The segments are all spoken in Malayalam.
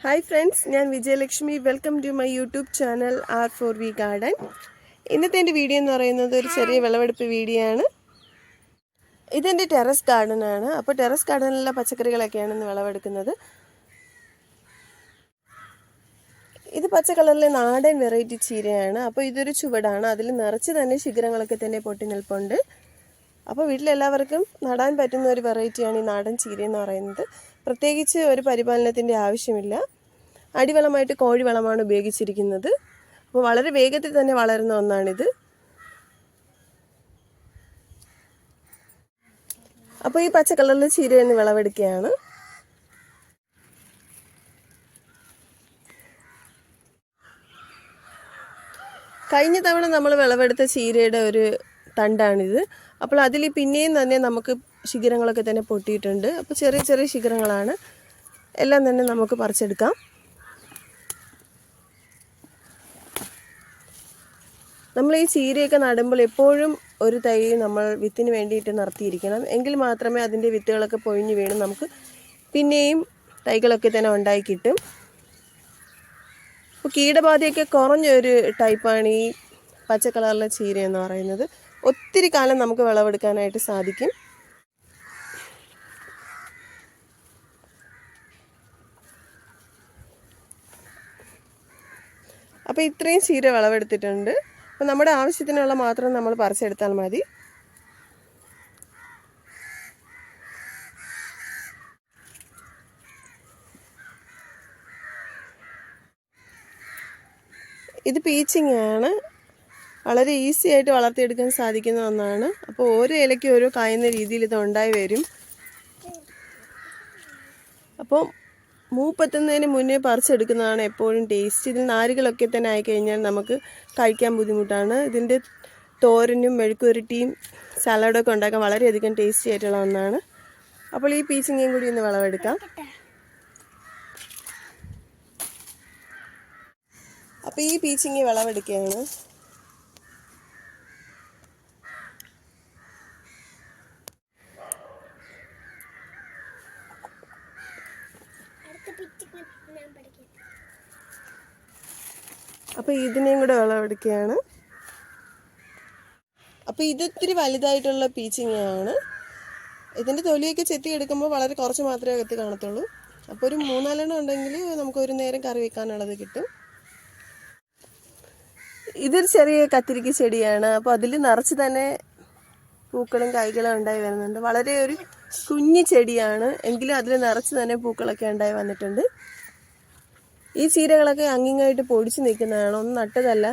ഹായ് ഫ്രണ്ട്സ്, ഞാൻ Vijayalakshmi. Welcome to my YouTube channel R4V garden. ഇന്നത്തെ എൻ്റെ വീഡിയോ എന്ന് പറയുന്നത് ഒരു ചെറിയ വിളവെടുപ്പ് വീഡിയോ ആണ്. ഇതെൻ്റെ ടെറസ് ഗാർഡനാണ്. അപ്പോൾ ടെറസ് ഗാർഡനിലുള്ള പച്ചക്കറികളൊക്കെയാണ് ഇന്ന് വിളവെടുക്കുന്നത്. ഇത് പച്ച കളറിലെ നാടൻ വെറൈറ്റി ചീരയാണ്. അപ്പോൾ ഇതൊരു ചുവടാണ്. അതിൽ നിറച്ച് തന്നെ ശിഖരങ്ങളൊക്കെ തന്നെ പൊട്ടി നിൽപ്പുണ്ട്. അപ്പോൾ വീട്ടിലെല്ലാവർക്കും നടാൻ പറ്റുന്ന ഒരു വെറൈറ്റിയാണ് ഈ നാടൻ ചീര എന്ന് പറയുന്നത്. പ്രത്യേകിച്ച് ഒരു പരിപാലനത്തിൻ്റെ ആവശ്യമില്ല. അടിവളമായിട്ട് കോഴിവളമാണ് ഉപയോഗിച്ചിരിക്കുന്നത്. അപ്പോൾ വളരെ വേഗത്തിൽ തന്നെ വളരുന്ന ഒന്നാണിത്. അപ്പോൾ ഈ പച്ച കളറിലെ ചീര എന്ന് വിളവെടുക്കുകയാണ്. കഴിഞ്ഞ തവണ നമ്മൾ വിളവെടുത്ത ചീരയുടെ ഒരു തണ്ടാണിത്. അപ്പോൾ അതിൽ പിന്നെയും തന്നെ നമുക്ക് ശിഖരങ്ങളൊക്കെ തന്നെ പൊട്ടിയിട്ടുണ്ട്. അപ്പോൾ ചെറിയ ചെറിയ ശിഖരങ്ങളാണ്. എല്ലാം തന്നെ നമുക്ക് പറിച്ചെടുക്കാം. നമ്മൾ ഈ ചീരയൊക്കെ നടുമ്പോൾ എപ്പോഴും ഒരു തൈ നമ്മൾ വിത്തിന് വേണ്ടിയിട്ട് നിർത്തിയിരിക്കണം. എങ്കിൽ മാത്രമേ അതിൻ്റെ വിത്തുകളൊക്കെ പൊഴിഞ്ഞ് വീണ് നമുക്ക് പിന്നെയും തൈകളൊക്കെ തന്നെ ഉണ്ടായി കിട്ടും. അപ്പോൾ കീടബാധയൊക്കെ കുറഞ്ഞൊരു ടൈപ്പാണ് ഈ പച്ച കളറിലെ ചീര എന്ന് പറയുന്നത്. ഒത്തിരി കാലം നമുക്ക് വിളവെടുക്കാനായിട്ട് സാധിക്കും. അപ്പോൾ ഇത്രയും ചീര വിളവെടുത്തിട്ടുണ്ട്. അപ്പോൾ നമ്മുടെ ആവശ്യത്തിനുള്ള മാത്രം നമ്മൾ പറിച്ചെടുത്താൽ മതി. ഇത് പീച്ചിങ്ങയാണ്. വളരെ ഈസി ആയിട്ട് വളർത്തിയെടുക്കാൻ സാധിക്കുന്ന ഒന്നാണ്. അപ്പോൾ ഓരോ ഇലയ്ക്ക് ഓരോ കായുന്ന രീതിയിൽ ഇത് ഉണ്ടായി വരും. അപ്പോൾ മൂപ്പെത്തുന്നതിന് മുന്നേ പറിച്ചെടുക്കുന്നതാണ് എപ്പോഴും ടേസ്റ്റ്. ഇതിൽ നാരുകളൊക്കെ തന്നെ ആയിക്കഴിഞ്ഞാൽ നമുക്ക് കഴിക്കാൻ ബുദ്ധിമുട്ടാണ്. ഇതിൻ്റെ തോരനും മെഴുക്കുവരട്ടിയും സലാഡൊക്കെ ഉണ്ടാക്കാൻ വളരെയധികം ടേസ്റ്റി ആയിട്ടുള്ള ഒന്നാണ്. അപ്പോൾ ഈ പീച്ചിങ്ങയും കൂടി ഒന്ന് വിളവെടുക്കാം. അപ്പോൾ ഈ പീച്ചിങ്ങ വിളവെടുക്കുകയാണ്. അപ്പോൾ ഇതിനെയും കൂടെ വിളവെടുക്കുകയാണ്. അപ്പോൾ ഇതൊത്തിരി വലുതായിട്ടുള്ള പീച്ചിങ്ങയാണ്. ഇതിൻ്റെ തൊലിയൊക്കെ ചെത്തിയെടുക്കുമ്പോൾ വളരെ കുറച്ച് മാത്രമേ അകത്ത് കാണത്തുള്ളൂ. അപ്പോൾ ഒരു 3-4 ഉണ്ടെങ്കിൽ നമുക്കൊരു നേരം കറി വെക്കാനുള്ളത് കിട്ടും. ഇതൊരു ചെറിയ കത്തിരിക്ക ചെടിയാണ്. അപ്പോൾ അതിൽ നിറച്ച് തന്നെ പൂക്കളും കായ്കളും ഉണ്ടായി വരുന്നുണ്ട്. വളരെ ഒരു കുഞ്ഞു ചെടിയാണ്, എങ്കിലും അതിൽ നിറച്ച് തന്നെ പൂക്കളൊക്കെ ഉണ്ടായി വന്നിട്ടുണ്ട്. ഈ ചീരകളൊക്കെ അങ്ങിങ്ങായിട്ട് പൊടിച്ച് നിൽക്കുന്നതാണ്, ഒന്നും നട്ടതല്ല.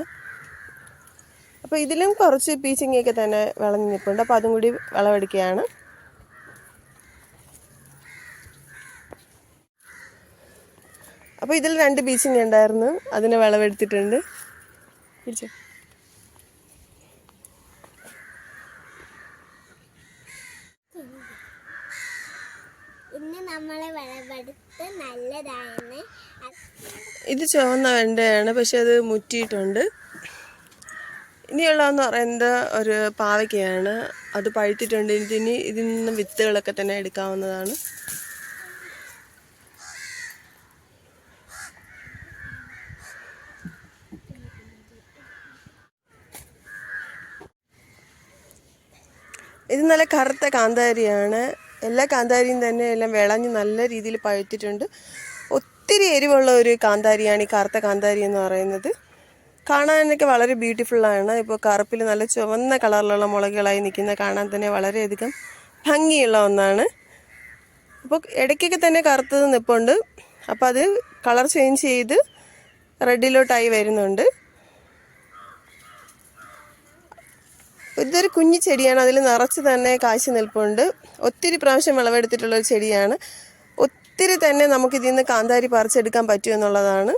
അപ്പോൾ ഇതിലും കുറച്ച് പീച്ചിങ്ങയൊക്കെ തന്നെ വിളഞ്ഞ് നിൽപ്പുണ്ട്. അപ്പോൾ അതും കൂടി വിളവെടുക്കുകയാണ്. അപ്പോൾ ഇതിൽ 2 പീച്ചിങ്ങ ഉണ്ടായിരുന്നു, അതിനെ വിളവെടുത്തിട്ടുണ്ട്. പിടിച്ചോ. ഇത് ചുവന്ന വെണ്ടയാണ്, പക്ഷെ അത് മുറ്റിയിട്ടുണ്ട്. ഇനിയുള്ളതെന്ന് പറയുന്നത് ഒരു പാവയ്ക്കയാണ്. അത് പഴുത്തിട്ടുണ്ട്. ഇതിൽ നിന്ന് വിത്തുകളൊക്കെ തന്നെ എടുക്കാവുന്നതാണ്. ഇത് നല്ല കറുത്ത കാന്താരിയാണ്. എല്ലാ കാന്താരിയും തന്നെ എല്ലാം വിളഞ്ഞ് നല്ല രീതിയിൽ പഴുത്തിട്ടുണ്ട്. ഒത്തിരി എരിവുള്ള ഒരു കാന്താരിയാണ് ഈ കറുത്ത കാന്താരി എന്ന് പറയുന്നത്. കാണാനൊക്കെ വളരെ ബ്യൂട്ടിഫുള്ളാണ്. ഇപ്പോൾ കറുപ്പിൽ നല്ല ചുവന്ന കളറിലുള്ള മുളകുകളായി നിൽക്കുന്ന കാണാൻ തന്നെ വളരെയധികം ഭംഗിയുള്ള ഒന്നാണ്. അപ്പോൾ ഇടയ്ക്കൊക്കെ തന്നെ കറുത്തത് നിൽപ്പുണ്ട്. അപ്പോൾ അത് കളർ ചേഞ്ച് ചെയ്ത് റെഡിലോട്ടായി വരുന്നുണ്ട്. ഇതൊരു കുഞ്ഞു ചെടിയാണ്. അതിൽ നിറച്ച് തന്നെ കായ്ച്ചു നിൽപ്പുണ്ട്. ഒത്തിരി പ്രാവശ്യം വിളവെടുത്തിട്ടുള്ളൊരു ചെടിയാണ്. ഒത്തിരി തന്നെ നമുക്കിതിൽ നിന്ന് കാന്താരി പറിച്ചെടുക്കാൻ പറ്റും എന്നുള്ളതാണ്.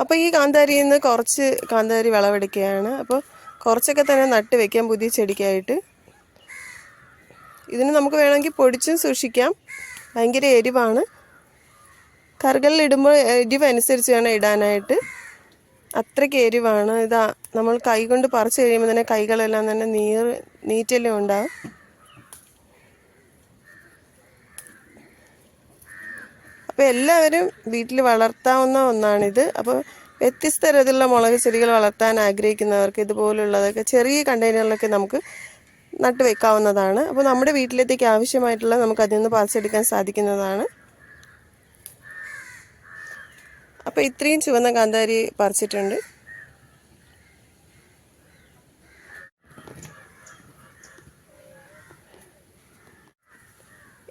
അപ്പോൾ ഈ കാന്താരിയിൽ നിന്ന് കുറച്ച് കാന്താരി വിളവെടുക്കുകയാണ്. അപ്പോൾ കുറച്ചൊക്കെ തന്നെ നട്ട് വയ്ക്കാം പുതിയ ചെടിക്കായിട്ട്. ഇതിന് നമുക്ക് വേണമെങ്കിൽ പൊടിച്ചും സൂക്ഷിക്കാം. ഭയങ്കര എരിവാണ്. കറികളിലിടുമ്പോൾ എരിവ് അനുസരിച്ച് വേണം ഇടാനായിട്ട്. അത്രയ്ക്ക് എരിവാണ്. നമ്മൾ കൈ കൊണ്ട് പറിച്ച് കഴിയുമ്പോൾ തന്നെ കൈകളെല്ലാം തന്നെ നീറ്റെല്ലാം ഉണ്ടാകും. അപ്പോൾ എല്ലാവരും വീട്ടിൽ വളർത്താവുന്ന ഒന്നാണിത്. അപ്പോൾ വ്യത്യസ്ത തരത്തിലുള്ള മുളക് ചെടികൾ വളർത്താൻ ആഗ്രഹിക്കുന്നവർക്ക് ഇതുപോലുള്ളതൊക്കെ ചെറിയ കണ്ടെയ്നറിലൊക്കെ നമുക്ക് നട്ട് വെക്കാവുന്നതാണ്. അപ്പോൾ നമ്മുടെ വീട്ടിലേക്ക് ആവശ്യമായിട്ടുള്ള നമുക്ക് അതിൽ നിന്ന് പറിച്ചെടുക്കാൻ സാധിക്കുന്നതാണ്. അപ്പോൾ ഇത്രയും ചുവന്ന കാന്താരി പറിച്ചിട്ടുണ്ട്.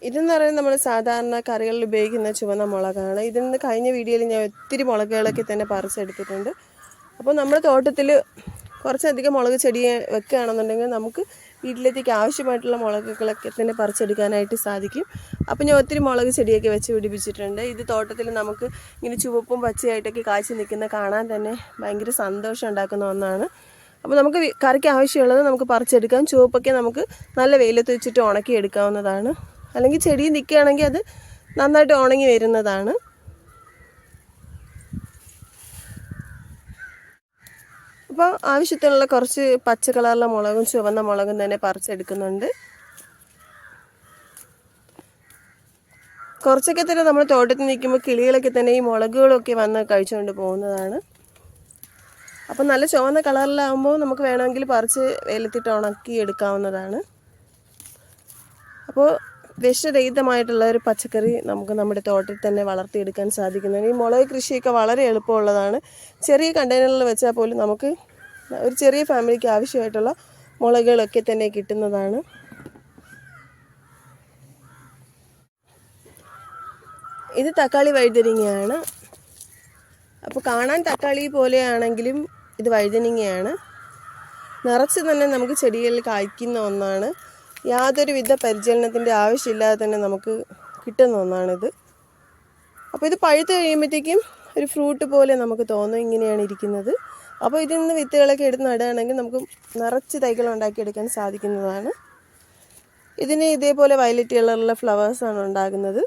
ഇതെന്ന് പറയുന്നത് നമ്മൾ സാധാരണ കറികളിൽ ഉപയോഗിക്കുന്ന ചുവന്ന മുളകാണ്. ഇതിൽ നിന്ന് കഴിഞ്ഞ വീഡിയോയിൽ ഞാൻ ഒത്തിരി മുളകുകളൊക്കെ തന്നെ പറിച്ചെടുത്തിട്ടുണ്ട്. അപ്പോൾ നമ്മുടെ തോട്ടത്തിൽ കുറച്ചധികം മുളക് ചെടി വെക്കുകയാണെന്നുണ്ടെങ്കിൽ നമുക്ക് വീട്ടിലേക്ക് ആവശ്യമായിട്ടുള്ള മുളകുകളൊക്കെ തന്നെ പറിച്ചെടുക്കാനായിട്ട് സാധിക്കും. അപ്പോൾ ഞാൻ ഒത്തിരി മുളക് ചെടിയൊക്കെ വെച്ച് പിടിപ്പിച്ചിട്ടുണ്ട്. ഇത് തോട്ടത്തിൽ നമുക്ക് ഇങ്ങനെ ചുവപ്പും പച്ചയായിട്ടൊക്കെ കാഴ്ച നിൽക്കുന്ന കാണാൻ തന്നെ ഭയങ്കര സന്തോഷം ഉണ്ടാക്കുന്ന ഒന്നാണ്. അപ്പോൾ നമുക്ക് കറിക്ക് ആവശ്യമുള്ളത് നമുക്ക് പറിച്ചെടുക്കാം. ചുവപ്പൊക്കെ നമുക്ക് നല്ല വെയിലത്ത് വെച്ചിട്ട് ഉണക്കി എടുക്കാവുന്നതാണ്. അല്ലെങ്കിൽ ചെടി നിൽക്കുകയാണെങ്കിൽ അത് നന്നായിട്ട് ഉണങ്ങി വരുന്നതാണ്. അപ്പോൾ ആവശ്യത്തിനുള്ള കുറച്ച് പച്ച കളറിലെ മുളകും ചുവന്ന മുളകും തന്നെ പറിച്ചെടുക്കുന്നുണ്ട്. കുറച്ചൊക്കെ തന്നെ നമ്മൾ തോട്ടത്തിൽ നിൽക്കുമ്പോൾ കിളികളൊക്കെ തന്നെ ഈ മുളകുകളൊക്കെ വന്ന് കഴിച്ചുകൊണ്ട് പോകുന്നതാണ്. അപ്പോൾ നല്ല ചുവന്ന കളറിലാകുമ്പോൾ നമുക്ക് വേണമെങ്കിൽ പറിച്ച് വെയിലത്തിട്ട് ഉണക്കി എടുക്കാവുന്നതാണ്. അപ്പോൾ വിഷരഹിതമായിട്ടുള്ള ഒരു പച്ചക്കറി നമുക്ക് നമ്മുടെ തോട്ടത്തിൽ തന്നെ വളർത്തിയെടുക്കാൻ സാധിക്കുന്നതാണ്. ഈ മുളക് കൃഷിയൊക്കെ വളരെ എളുപ്പമുള്ളതാണ്. ചെറിയ കണ്ടെയ്നറിൽ വെച്ചാൽ പോലും നമുക്ക് ഒരു ചെറിയ ഫാമിലിക്ക് ആവശ്യമായിട്ടുള്ള മുളകുകളൊക്കെ തന്നെ കിട്ടുന്നതാണ്. ഇത് തക്കാളി വഴുതനങ്ങയാണ്. അപ്പോൾ കാണാൻ തക്കാളി പോലെയാണെങ്കിലും ഇത് വഴുതനങ്ങയാണ്. നിറച്ച് തന്നെ നമുക്ക് ചെടികളിൽ കായ്ക്കുന്ന ഒന്നാണ്. യാതൊരുവിധ പരിചരണത്തിൻ്റെ ആവശ്യമില്ലാതെ തന്നെ നമുക്ക് കിട്ടുന്ന ഒന്നാണിത്. അപ്പോൾ ഇത് പഴുത്ത് കഴിയുമ്പോഴത്തേക്കും ഒരു ഫ്രൂട്ട് പോലെ നമുക്ക് തോന്നും. ഇങ്ങനെയാണ് ഇരിക്കുന്നത്. അപ്പോൾ ഇതിൽ നിന്ന് വിത്തുകളൊക്കെ എടുത്ത് നടുകയാണെങ്കിൽ നമുക്ക് നിറച്ച് തൈകൾ ഉണ്ടാക്കിയെടുക്കാൻ സാധിക്കുന്നതാണ്. ഇതിന് ഇതേപോലെ വയലറ്റ് കളറിലുള്ള ഫ്ലവേഴ്സാണ് ഉണ്ടാകുന്നത്.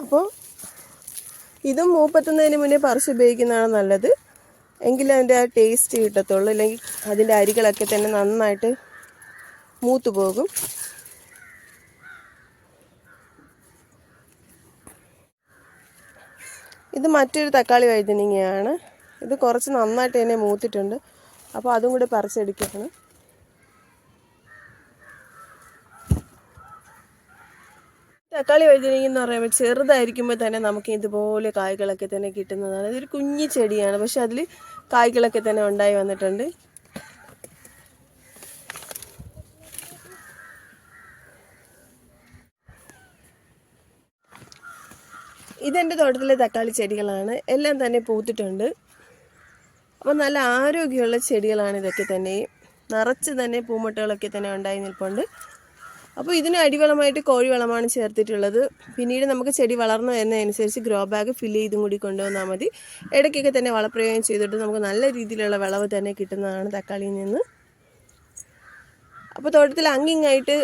അപ്പോൾ ഇതും മൂപ്പത്തുന്നതിന് മുന്നേ പറിച്ച് ഉപയോഗിക്കുന്നതാണ് നല്ലത്. എങ്കിലും അതിൻ്റെ ആ ടേസ്റ്റ് കിട്ടത്തുള്ളൂ. അല്ലെങ്കിൽ അതിൻ്റെ അരികളൊക്കെ തന്നെ നന്നായിട്ട് മൂത്ത് പോകും. ഇത് മറ്റൊരു തക്കാളി വഴുതനങ്ങയാണ്. ഇത് കുറച്ച് നന്നായിട്ട് തന്നെ മൂത്തിട്ടുണ്ട്. അപ്പോൾ അതും കൂടി പറിച്ചെടുക്കണം. തക്കാളി വഴുതനങ്ങ എന്ന് പറയുമ്പോൾ ചെറുതായിരിക്കുമ്പോൾ തന്നെ നമുക്ക് ഇതുപോലെ കായ്കളൊക്കെ തന്നെ കിട്ടുന്നതാണ്. ഇതൊരു കുഞ്ഞു ചെടിയാണ്, പക്ഷെ അതിൽ കായ്കളൊക്കെ തന്നെ ഉണ്ടായി വന്നിട്ടുണ്ട്. ഇതെൻ്റെ തോട്ടത്തിലെ തക്കാളി ചെടികളാണ്. എല്ലാം തന്നെ പൂത്തിട്ടുണ്ട്. അപ്പോൾ നല്ല ആരോഗ്യമുള്ള ചെടികളാണ് ഇതൊക്കെ തന്നെ. നിറച്ച് തന്നെ പൂമുട്ടകളൊക്കെ തന്നെ ഉണ്ടായി നിൽപ്പുണ്ട്. അപ്പോൾ ഇതിന് അടിവളമായിട്ട് കോഴിവളമാണ് ചേർത്തിട്ടുള്ളത്. പിന്നീട് നമുക്ക് ചെടി വളർന്നു വരുന്നതനുസരിച്ച് ഗ്രോ ബാഗ് ഫില്ല് ചെയ്തും കൂടി കൊണ്ടുവന്നാൽ മതി. ഇടയ്ക്കൊക്കെ തന്നെ വളപ്രയോഗം ചെയ്തിട്ട് നമുക്ക് നല്ല രീതിയിലുള്ള വിളവ് തന്നെ കിട്ടുന്നതാണ് തക്കാളിയിൽ നിന്ന്. അപ്പോൾ തോട്ടത്തിൽ അങ്ങിങ്ങായിട്ട്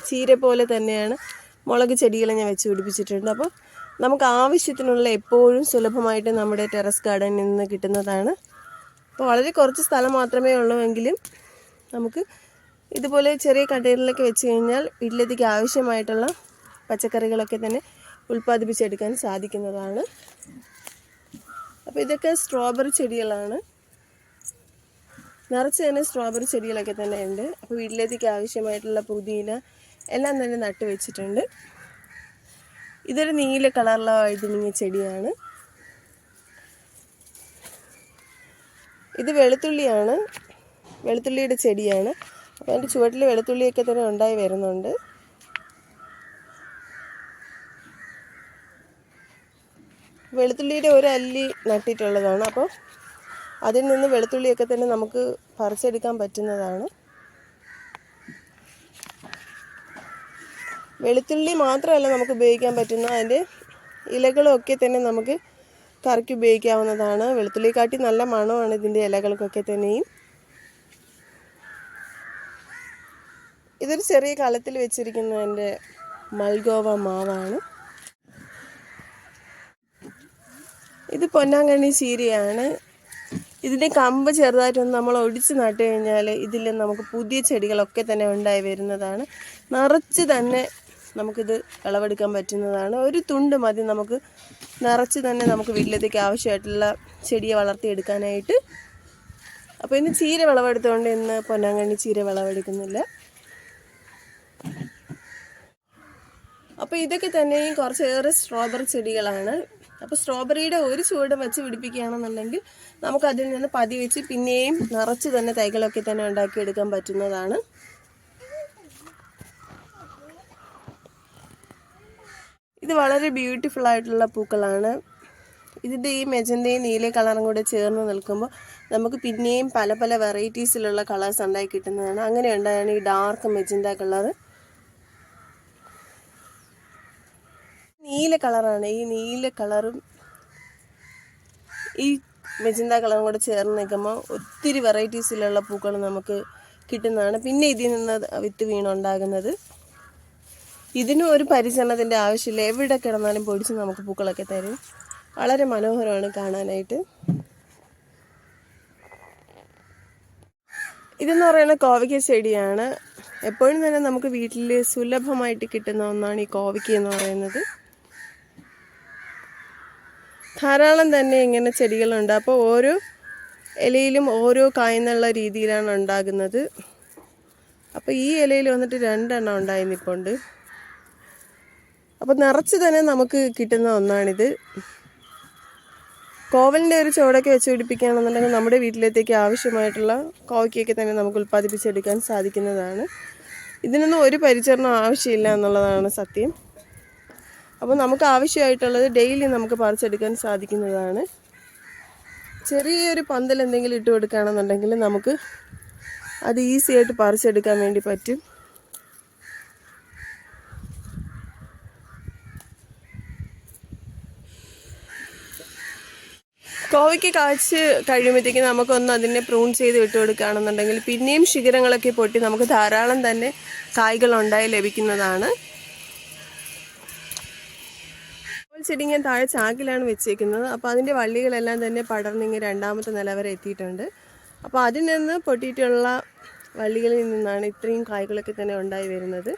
ചീര പോലെ തന്നെയാണ് മുളക് ചെടികളെ ഞാൻ വെച്ച് പിടിപ്പിച്ചിട്ടുണ്ട്. അപ്പോൾ നമുക്ക് ആവശ്യത്തിനുള്ള എപ്പോഴും സുലഭമായിട്ട് നമ്മുടെ ടെറസ് ഗാർഡനിൽ നിന്ന് കിട്ടുന്നതാണ്. അപ്പോൾ വളരെ കുറച്ച് സ്ഥലം മാത്രമേ ഉള്ളൂ എങ്കിലും നമുക്ക് ഇതുപോലെ ചെറിയ കണ്ടെയ്നറിലൊക്കെ വെച്ച് കഴിഞ്ഞാൽ വീട്ടിലേക്ക് ആവശ്യമായിട്ടുള്ള പച്ചക്കറികളൊക്കെ തന്നെ ഉൽപ്പാദിപ്പിച്ചെടുക്കാൻ സാധിക്കുന്നതാണ്. അപ്പോൾ ഇതൊക്കെ സ്ട്രോബെറി ചെടികളാണ്. നിറച്ച് തന്നെ സ്ട്രോബെറി ചെടികളൊക്കെ തന്നെ ഉണ്ട്. അപ്പോൾ വീട്ടിലേക്ക് ആവശ്യമായിട്ടുള്ള പുതിന എല്ലാം തന്നെ നട്ട് വെച്ചിട്ടുണ്ട്. ഇതൊരു നീല കളറുള്ള വഴുതനങ്ങ ചെടിയാണ്. ഇത് വെളുത്തുള്ളിയാണ്, വെളുത്തുള്ളിയുടെ ചെടിയാണ്. അപ്പോൾ അതിൻ്റെ ചുവട്ടിൽ വെളുത്തുള്ളിയൊക്കെ തന്നെ ഉണ്ടായി വരുന്നുണ്ട്. വെളുത്തുള്ളിയുടെ ഒരു അല്ലി നട്ടിട്ടുള്ളതാണ്. അപ്പോൾ അതിൽ നിന്ന് വെളുത്തുള്ളിയൊക്കെ തന്നെ നമുക്ക് പറിച്ചെടുക്കാൻ പറ്റുന്നതാണ്. വെളുത്തുള്ളി മാത്രമല്ല നമുക്ക് ഉപയോഗിക്കാൻ പറ്റുന്ന അതിൻ്റെ ഇലകളൊക്കെ തന്നെ നമുക്ക് കറിക്ക് ഉപയോഗിക്കാവുന്നതാണ്. വെളുത്തുള്ളിക്കാട്ടി നല്ല മണമാണ് ഇതിൻ്റെ ഇലകൾക്കൊക്കെ തന്നെയും. ഇതൊരു ചെറിയ കലത്തിൽ വെച്ചിരിക്കുന്നതിൻ്റെ മൽഗോവ മാവാണ്. ഇത് പൊന്നാങ്കണ്ണി ചീരയാണ്. ഇതിൻ്റെ കമ്പ് ചെറുതായിട്ടൊന്ന് നമ്മൾ ഒടിച്ച് നട്ട് കഴിഞ്ഞാൽ ഇതിൽ നമുക്ക് പുതിയ ചെടികളൊക്കെ തന്നെ ഉണ്ടായി വരുന്നതാണ്. നിറച്ച് തന്നെ നമുക്കിത് വിളവെടുക്കാൻ പറ്റുന്നതാണ്. ഒരു തുണ്ട് മതി നമുക്ക് നിറച്ച് തന്നെ നമുക്ക് വീട്ടിലത്തേക്ക് ആവശ്യമായിട്ടുള്ള ചെടിയെ വളർത്തിയെടുക്കാനായിട്ട്. അപ്പോൾ ഇന്ന് ചീര വിളവെടുത്തുകൊണ്ട് ഇന്ന് പൊന്നാങ്കണ്ണി ചീര വിളവെടുക്കുന്നില്ല. അപ്പോൾ ഇതൊക്കെ തന്നെയും കുറച്ചേറെ സ്ട്രോബെറി ചെടികളാണ്. അപ്പോൾ സ്ട്രോബെറിയുടെ ഒരു ചുവട് വെച്ച് പിടിപ്പിക്കുകയാണെന്നുണ്ടെങ്കിൽ നമുക്കതിൽ നിന്ന് പതി വെച്ച് പിന്നെയും നിറച്ച് തന്നെ തൈകളൊക്കെ തന്നെ ഉണ്ടാക്കിയെടുക്കാൻ പറ്റുന്നതാണ്. ഇത് വളരെ ബ്യൂട്ടിഫുൾ ആയിട്ടുള്ള പൂക്കളാണ്. ഇതിൻ്റെ ഈ മെജന്തയും നീല കളറും കൂടെ ചേർന്ന് നിൽക്കുമ്പോൾ നമുക്ക് പിന്നെയും പല പല വെറൈറ്റീസിലുള്ള കളേഴ്സ് ഉണ്ടായി കിട്ടുന്നതാണ്. അങ്ങനെ ഉണ്ടായാണ് ഈ ഡാർക്ക് മെജന്ത കളർ. നീല കളറാണ്. ഈ നീല കളറും ഈ മെജന്ത കളറും കൂടെ ചേർന്ന് നിൽക്കുമ്പോൾ ഒത്തിരി വെറൈറ്റീസിലുള്ള പൂക്കൾ നമുക്ക് കിട്ടുന്നതാണ്. പിന്നെ ഇതിൽ നിന്ന് വിത്ത് വീണുണ്ടാകുന്നത്. ഇതിനും ഒരു പരിചരണത്തിൻ്റെ ആവശ്യമില്ല. എവിടെ കിടന്നാലും പൊടിച്ച് നമുക്ക് പൂക്കളൊക്കെ തരും. വളരെ മനോഹരമാണ് കാണാനായിട്ട്. ഇതെന്ന് പറയുന്നത് കോവയ്ക്ക ചെടിയാണ്. എപ്പോഴും തന്നെ നമുക്ക് വീട്ടിൽ സുലഭമായിട്ട് കിട്ടുന്ന ഒന്നാണ് ഈ കോവയ്ക്ക എന്ന് പറയുന്നത്. ധാരാളം തന്നെ ഇങ്ങനെ ചെടികളുണ്ട്. അപ്പോൾ ഓരോ ഇലയിലും ഓരോ കായെന്നുള്ള രീതിയിലാണ് ഉണ്ടാകുന്നത്. അപ്പോൾ ഈ ഇലയിൽ വന്നിട്ട് 2 എണ്ണം ഉണ്ടായി നിൽപ്പുണ്ട്. അപ്പോൾ നിറച്ച് തന്നെ നമുക്ക് കിട്ടുന്ന ഒന്നാണിത്. കോവലിൻ്റെ ഒരു ചുവടൊക്കെ വെച്ച് പിടിപ്പിക്കുകയാണെന്നുണ്ടെങ്കിൽ നമ്മുടെ വീട്ടിലത്തേക്ക് ആവശ്യമായിട്ടുള്ള കോവയ്ക്കൊക്കെ തന്നെ നമുക്ക് ഉൽപ്പാദിപ്പിച്ചെടുക്കാൻ സാധിക്കുന്നതാണ്. ഇതിനൊന്നും ഒരു പരിചരണം ആവശ്യമില്ല എന്നുള്ളതാണ് സത്യം. അപ്പോൾ നമുക്ക് ആവശ്യമായിട്ടുള്ളത് ഡെയിലി നമുക്ക് പറിച്ചെടുക്കാൻ സാധിക്കുന്നതാണ്. ചെറിയൊരു പന്തൽ എന്തെങ്കിലും ഇട്ട് കൊടുക്കുകയാണെന്നുണ്ടെങ്കിൽ നമുക്ക് അത് ഈസി ആയിട്ട് പറിച്ചെടുക്കാൻ വേണ്ടി പറ്റും. കോവയ്ക്ക് കായ്ച്ച് കഴിയുമ്പോഴത്തേക്ക് നമുക്കൊന്ന് അതിനെ പ്രൂൺ ചെയ്ത് വിട്ട് കൊടുക്കുകയാണെന്നുണ്ടെങ്കിൽ പിന്നെയും ശിഖരങ്ങളൊക്കെ പൊട്ടി നമുക്ക് ധാരാളം തന്നെ കായ്കളുണ്ടായി ലഭിക്കുന്നതാണ്. ചെടി ഞാൻ താഴെ ചാക്കിലാണ് വെച്ചേക്കുന്നത്. അപ്പോൾ അതിൻ്റെ വള്ളികളെല്ലാം തന്നെ പടർന്നിങ്ങ് 2ാമത്തെ നില വരെ എത്തിയിട്ടുണ്ട്. അപ്പോൾ അതിൽ നിന്ന് പൊട്ടിയിട്ടുള്ള വള്ളികളിൽ നിന്നാണ് ഇത്രയും കായ്കളൊക്കെ തന്നെ ഉണ്ടായി വരുന്നത്.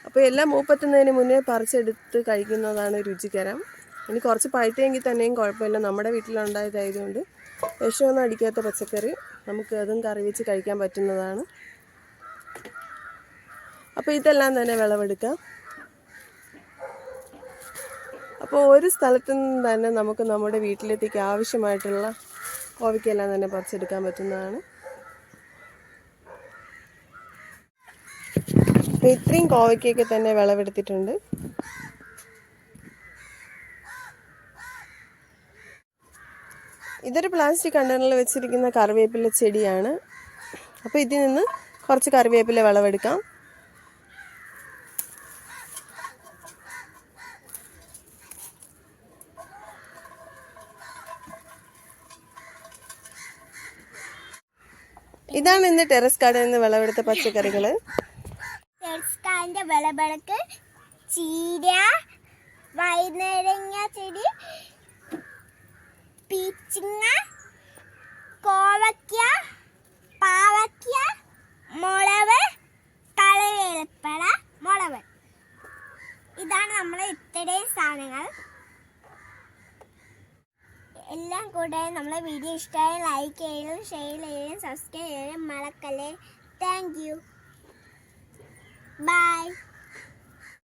അപ്പോൾ എല്ലാം മൂപ്പത്തുന്നതിന് മുന്നേ പറിച്ചെടുത്ത് കഴിക്കുന്നതാണ് രുചികരം. ഇനി കുറച്ച് പഴുത്തെങ്കിൽ തന്നെയും കുഴപ്പമില്ല. നമ്മുടെ വീട്ടിലുണ്ടായതായതുകൊണ്ട് വിഷമൊന്നും അടിക്കാത്ത പച്ചക്കറി നമുക്ക് അതും കറി വെച്ച് കഴിക്കാൻ പറ്റുന്നതാണ്. അപ്പോൾ ഇതെല്ലാം തന്നെ വിളവെടുക്കാം. അപ്പോൾ ഒരു സ്ഥലത്തു നിന്ന് തന്നെ നമുക്ക് നമ്മുടെ വീട്ടിലേക്ക് ആവശ്യമായിട്ടുള്ള കോവയ്ക്കെല്ലാം തന്നെ പറിച്ചെടുക്കാൻ പറ്റുന്നതാണ്. അപ്പോൾ ഇത്രയും കോവയ്ക്കൊക്കെ തന്നെ വിളവെടുത്തിട്ടുണ്ട്. ഇതൊരു പ്ലാസ്റ്റിക് കണ്ടെയ്നറിൽ വെച്ചിരിക്കുന്ന കറിവേപ്പില ചെടിയാണ്. അപ്പോൾ ഇതിൽ നിന്ന് കുറച്ച് കറിവേപ്പില വിളവെടുക്കാം. ഇതാണ് ഇന്ന് ടെറസ് ഗാർഡനിൽ നിന്ന് വിളവെടുത്ത പച്ചക്കറികൾ. ടെറസ് ഗാർഡന്റെ വിളവെടുക്ക് ചീര, വൈനാരങ്ങ ചെടി, പീച്ചിങ്ങ, കോവയ്ക്ക, പാവയ്ക്ക, മുളക്, കറിവേപ്പില, മുളക്. ഇതാണ് നമ്മളെ ഇത്രയും സാധനങ്ങൾ. എല്ലാം കൂടെ നമ്മളെ വീഡിയോ ഇഷ്ടമായി ലൈക്ക് ചെയ്യണം, ഷെയർ ചെയ്യണം, സബ്സ്ക്രൈബ് ചെയ്യണം മറക്കല്ലേ. Thank you. ബൈ.